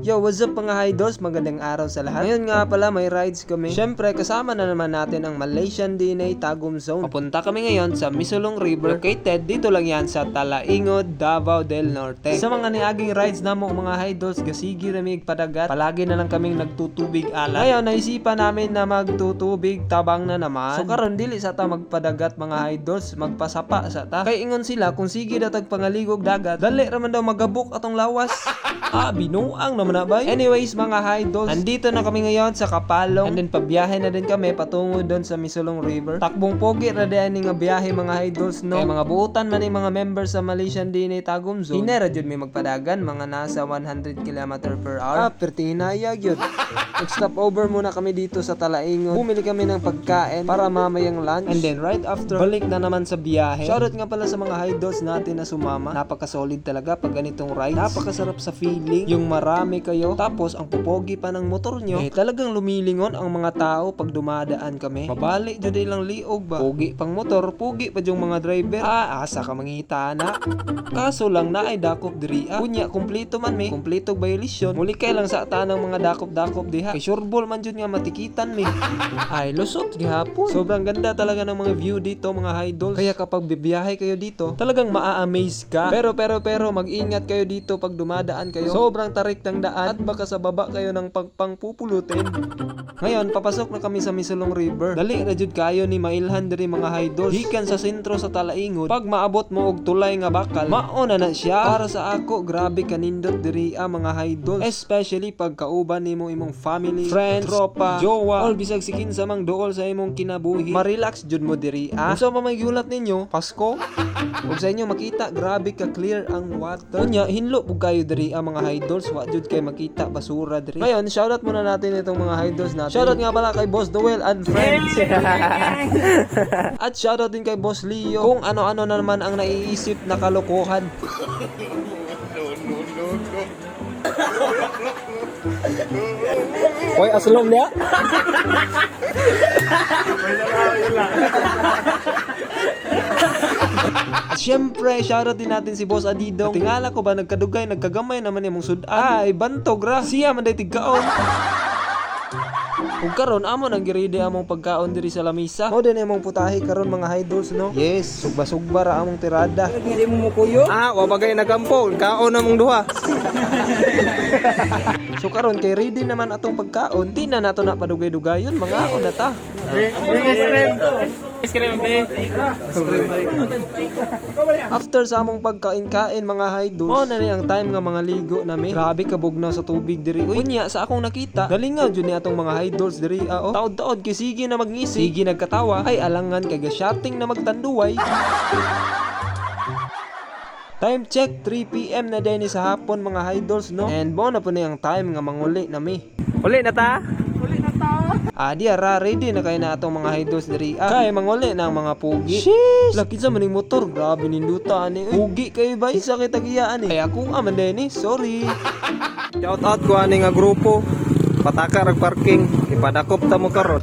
Yo, what's up mga idols? Magandang araw sa lahat. Ngayon nga pala may rides kami. Syempre kasama na naman natin ang Malaysian DNA Tagum Zone. Papunta kami ngayon sa Misulong River. Located dito lang yan sa Talaingod, Davao del Norte. Sa mga niaging rides namo mga idols, gasigi ramig padagat. Palagi na lang kaming nagtutubig alat. Ngayon naisipan namin na magtutubig tabang na naman. So karon dili sa ta magpadagat mga idols, magpasapa sa ta. Kay ingon sila kung sige datag pangaligog dagat, dali raman daw magabok atong lawas. Binuang naman na bay. Anyways mga idols, andito na kami ngayon sa Kapalong. And then pabiyahe na din kami patungo doon sa Misulong River. Takbong pogi ra din nga biyahe mga idols no. Kay mga buutan man mga members sa Malaysian DNA Tagum Zone. Hinera jud may magpadagan mga nasa 100 km/h. Pertinayag yun. Nag-stop over muna kami dito sa Talaingod. Bumili kami ng pagkain para mamayang lunch. And then right after, balik na naman sa biyahe. Shoutout nga pala sa mga idols natin na sumama. Napaka-solid talaga pag ganitong rides. Napakasarap sa feeling. Yung marami kayo. Tapos ang pupogi pa ng motor nyo. Talagang lumilingon ang mga tao pag dumadaan kami. Mabalik dyan ilang liog ba? Pogi pang motor. Pogi pa yung mga driver. Asa ka mangita na. Kaso lang na ay dakop diri. Kunya, kumplito man may. Kumplito violation. Muli kay lang sa tanang mga dakop-dakop diha. Kay sureball man dyan nga matikitan may. Ay, lusot gihapon. Sobrang ganda talaga ng mga view dito mga idols. Kaya kapag bibiyahe kayo dito, talagang maa-amaze ka. Pero mag-ingat kayo dito pag dumadaan kayo. Sobrang tarik ng daan at baka sa baba kayo ng pagpangpupulutin. Ngayon, papasok na kami sa Misulong River. Dali na jud kayo ni mailhan diri mga idols. Gikan sa sentro sa Talaingod. Pag maabot mo og tulay nga bakal, mauna na siya. Para sa ako, grabe kanindot diri mga idols. Especially pag kauban nimo imong family, friends, tropa, jowa, all bisag sikin sa mang dool sa imong kinabuhi. Ma-relax jud mo diri. Unsa pa may giulat ninyo? Pasko? Ug sa inyo makita, grabe ka clear ang water. Unya, hinlo pug kayo diri mga idols. Wa jud kay makita basura diri. Ngayon, shoutout muna natin itong mga idols natin. Shoutout nga pala kay Boss Doel and friends. At shoutout din kay Boss Leo. Kung ano-ano na naman ang naiisip na kalokohan. Hoy, aslom niya. At syempre, shoutout din natin si Boss Adidong. Tingala ko ba nagkadugay, nagkagamay naman imong sudan. Ay, bantog ra. Siya man day tigkaon. Kung karon amo nang giride among pagkaon diri sa lamisa. Mo din imong putahe karon mga idols no. Yes, sugba-sugba ra among tirada. Hindi mo mukuyo. Wa bagay nagampo, kaon namong duha. So karon kay ready naman atong pagkaon, di na nato na padugay-dugayon, mga na ta. After sa among pagkain-kain mga idols, mo na ni ang time nga mga ligo nami. Grabe kabugnaw sa tubig diri. Unya sa akong nakita, galingaw jud ni atong mga idols diri. Taod-taod kay sige na magngisi, sige nagkatawa, ay alangan kay ga-shouting na magtanduway. Time check, 3 PM na din sa hapon mga idols no. And mo na po na yung time nga manguli nami. Uli na ta. Di ara ready na kay na atong mga idols diri. Kay manguli na ang mga pugi. Sheesh! Laki sa maning motor, grabe ninduta ani. Pugi kay bay sa kitagiyaan ni. Kaya kung aman din sorry. Shout out ko ani nga grupo. Pataka rag parking. Ipadakop ta mo karon.